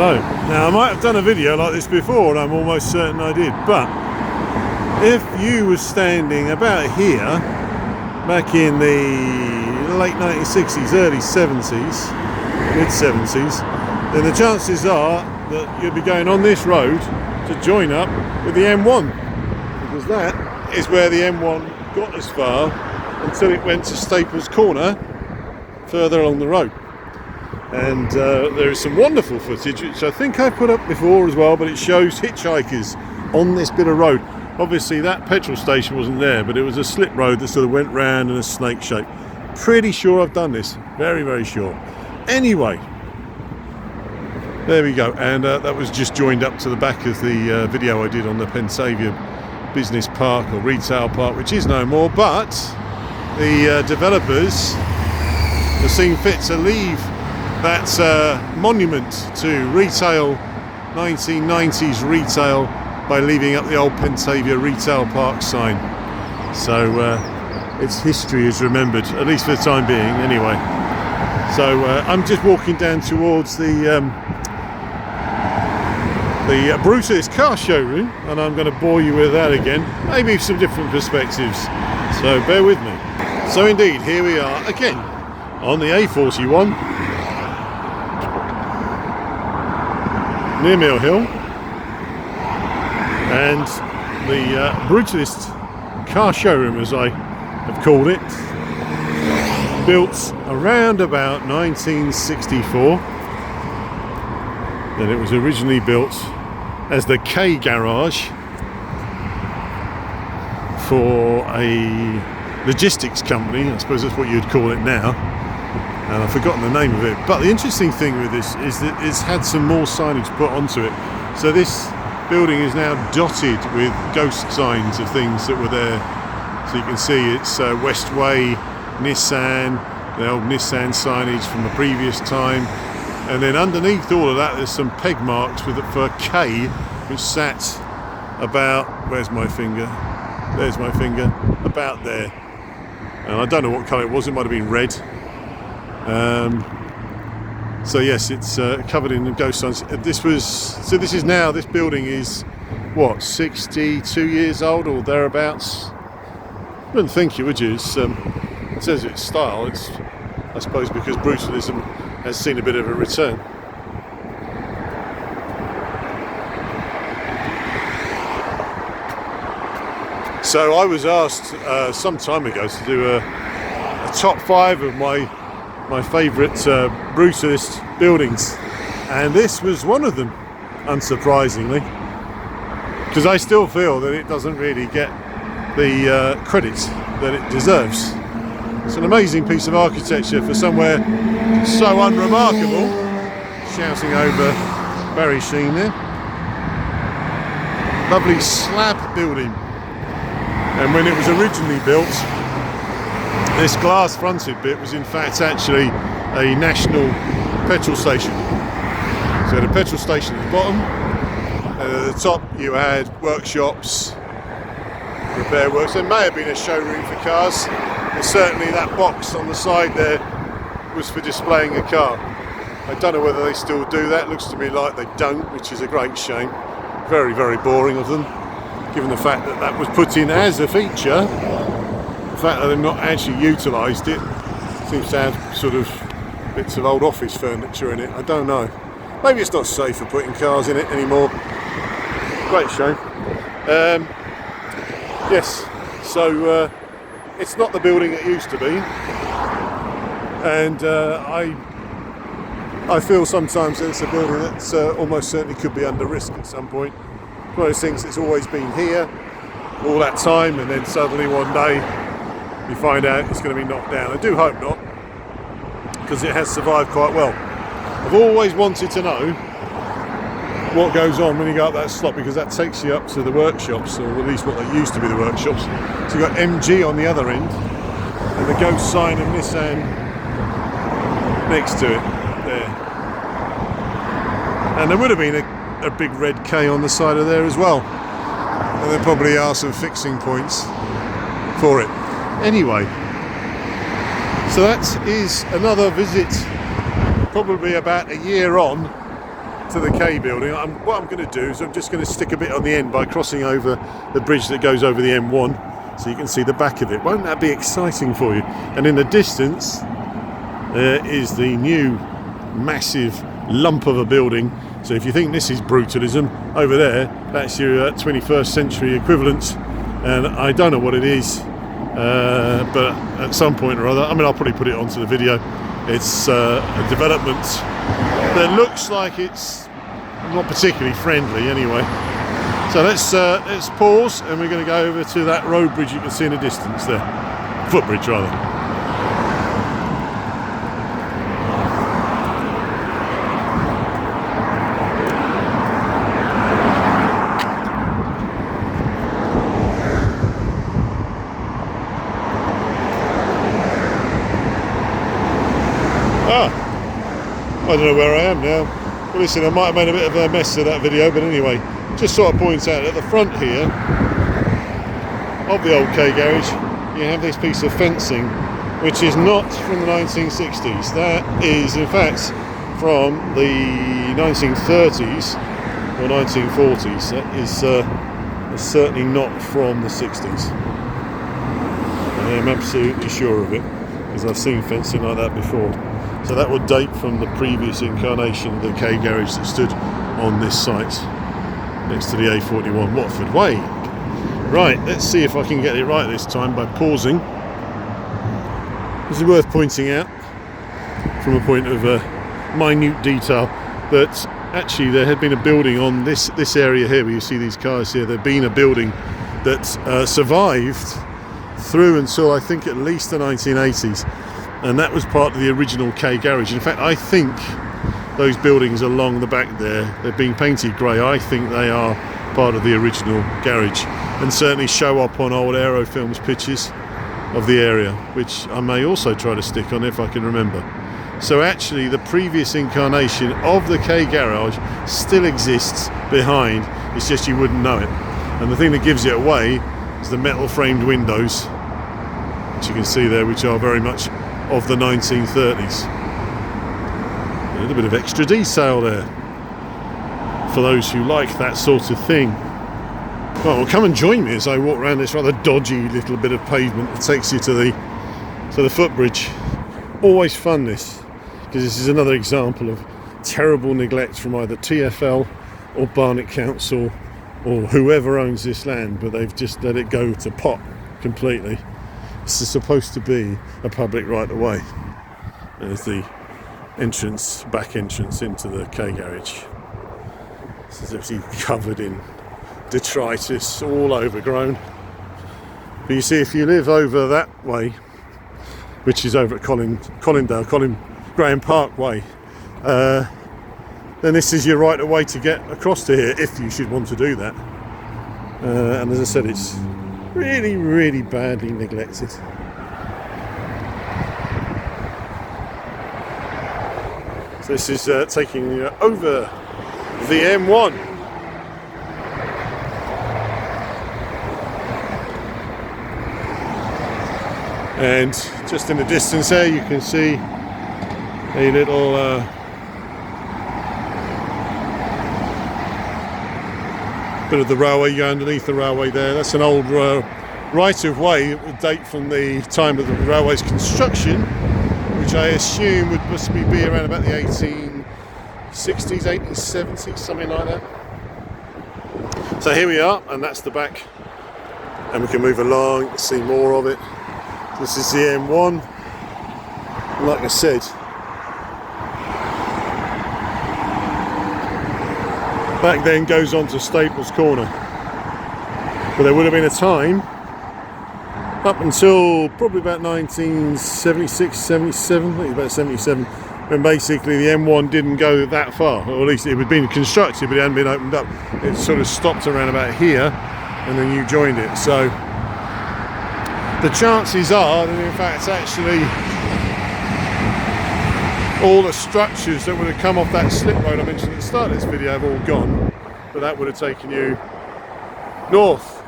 know. Now I might have done a video like this before, and I'm almost certain I did, but if you were standing about here back in the late 1960s, early 70s, mid 70s, then the chances are that you'd be going on this road to join up with the M1, because that is where the M1 got as far until it went to Staples Corner further along the road. And there is some wonderful footage which I think I put up before as well, but it shows hitchhikers on this bit of road. Obviously that petrol station wasn't there, but it was a slip road that sort of went round in a snake shape. Pretty sure I've done this, very, very sure. Anyway, there we go, and that was just joined up to the back of the video I did on the Pensavia Business Park or Retail Park, which is no more, but the developers have seen fit to leave that monument to retail, 1990s retail, by leaving up the old Pensavia Retail Park sign. So its history is remembered, at least for the time being anyway. So I'm just walking down towards the Brutalist car showroom, and I'm going to bore you with that again, maybe some different perspectives, so bear with me. So indeed, here we are again on the A41 near Mill Hill, and the Brutalist car showroom, as I have called it, built around about 1964. And it was originally built as the K garage for a logistics company, I suppose that's what you'd call it now, and I've forgotten the name of it. But the interesting thing with this is that it's had some more signage put onto it. So this building is now dotted with ghost signs of things that were there. So you can see it's Westway, Nissan, the old Nissan signage from the previous time. And then underneath all of that, there's some peg marks with it for K, which sat about, where's my finger? There's my finger, about there. And I don't know what colour it was, it might have been red. So yes, it's covered in ghost signs. This building is, what, 62 years old or thereabouts? Wouldn't think you, would you? It says it's style, it's, I suppose, because brutalism has seen a bit of a return. So I was asked some time ago to do a top 5 of my favourite Brutalist buildings, and this was one of them, unsurprisingly, because I still feel that it doesn't really get the credit that it deserves. It's an amazing piece of architecture for somewhere so unremarkable. Shouting over Barry Sheen there. Lovely slab building. And when it was originally built, this glass fronted bit was in fact actually a national petrol station. So you had a petrol station at the bottom, and at the top you had workshops, repair works. There may have been a showroom for cars. And certainly that box on the side there was for displaying a car. I don't know whether they still do that. It looks to me like they don't, which is a great shame. Very, very boring of them, given the fact that that was put in as a feature. The fact that they've not actually utilised it seems to have sort of bits of old office furniture in it. I don't know. Maybe it's not safe for putting cars in it anymore. Great shame. Yes, so it's not the building it used to be, and I feel sometimes that it's a building that's almost certainly could be under risk at some point. It's one of those things that's always been here all that time, and then suddenly one day you find out it's going to be knocked down. I do hope not, because it has survived quite well. I've always wanted to know what goes on when you go up that slot, because that takes you up to the workshops, or at least what they used to be the workshops. So you've got MG on the other end, and the ghost sign of Nissan next to it there. And there would have been a big red K on the side of there as well, and there probably are some fixing points for it. Anyway, so that is another visit, probably about a year on, to the K building, what I'm going to do is I'm just going to stick a bit on the end by crossing over the bridge that goes over the M1, so you can see the back of it. Won't that be exciting for you? And in the distance, there is the new massive lump of a building. So if you think this is brutalism, over there, that's your 21st century equivalent. And I don't know what it is, but at some point or other, I mean, I'll probably put it onto the video. It's a development that looks like it's not particularly friendly anyway. So let's pause, and we're going to go over to that road bridge you can see in the distance there. Footbridge rather. I don't know where I am now. Well, listen, I might have made a bit of a mess of that video, but anyway, just sort of point out at the front here of the old K garage, you have this piece of fencing, which is not from the 1960s. That is, in fact, from the 1930s or 1940s. That is certainly not from the 60s. I am absolutely sure of it, because I've seen fencing like that before. So that would date from the previous incarnation of the K garage that stood on this site next to the A41 Watford Way. Right, let's see if I can get it right this time by pausing. This is worth pointing out from a point of minute detail that actually there had been a building on this area here where you see these cars here. There had been a building that survived through until I think at least the 1980s. And that was part of the original K garage. In fact, I think those buildings along the back there, they're being painted grey. I think they are part of the original garage, and certainly show up on old Aerofilms pictures of the area, which I may also try to stick on if I can remember. So actually the previous incarnation of the K garage still exists behind. It's just you wouldn't know it. And the thing that gives it away is the metal framed windows, which you can see there, which are very much of the 1930s. A little bit of extra detail there for those who like that sort of thing. Well, come and join me as I walk around this rather dodgy little bit of pavement that takes you to the footbridge. Always fun, this, because this is another example of terrible neglect from either TfL or Barnet Council or whoever owns this land, but they've just let it go to pot completely. This is supposed to be a public right of way. There's the entrance, back entrance into the K garage. This is actually covered in detritus, all overgrown. But you see, if you live over that way, which is over at Colin Graham Park Way, then this is your right of way to get across to here, if you should want to do that. And as I said, it's really, really badly neglected. So this is taking you over the M1. And just in the distance there you can see a little bit of the railway. You go underneath the railway there. That's an old right of way. It would date from the time of the railway's construction, which I assume would possibly be around about the 1860s, 1870s, something like that. So here we are, and that's the back, and we can move along, see more of it. This is the M1. Like I said, back then goes on to Staples Corner, but there would have been a time up until probably about 1976, 77, I think about 77, when basically the M1 didn't go that far, or at least it had been constructed but it hadn't been opened up. It sort of stopped around about here, and then you joined it. So the chances are that in fact actually all the structures that would have come off that slip road I mentioned at the start of this video have all gone, but that would have taken you north.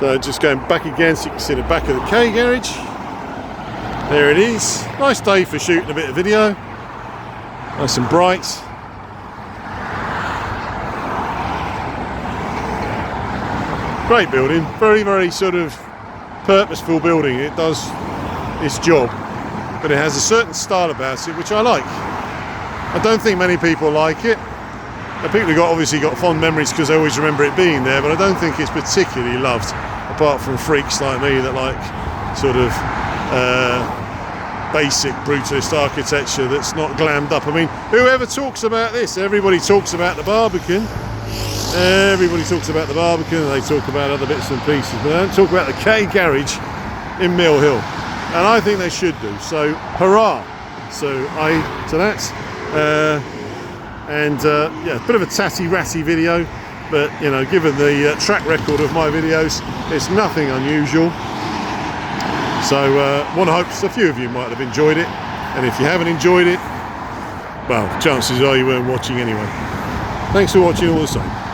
So just going back again, so you can see the back of the K garage. There it is. Nice day for shooting a bit of video. Nice and bright. Great building, very sort of purposeful building. It does its job, but it has a certain style about it which I like. I don't think many people like it. The people who obviously got fond memories because they always remember it being there, but I don't think it's particularly loved, apart from freaks like me that like sort of basic brutalist architecture that's not glammed up. I mean, whoever talks about this? Everybody talks about the Barbican. Everybody talks about the Barbican, and they talk about other bits and pieces, but they don't talk about the K Garage in Mill Hill, and I think they should do. So, hurrah! So that's yeah, a bit of a tatty-ratty video, but you know, given the track record of my videos, it's nothing unusual. So, want to hope a few of you might have enjoyed it, and if you haven't enjoyed it, well, chances are you weren't watching anyway. Thanks for watching all the same.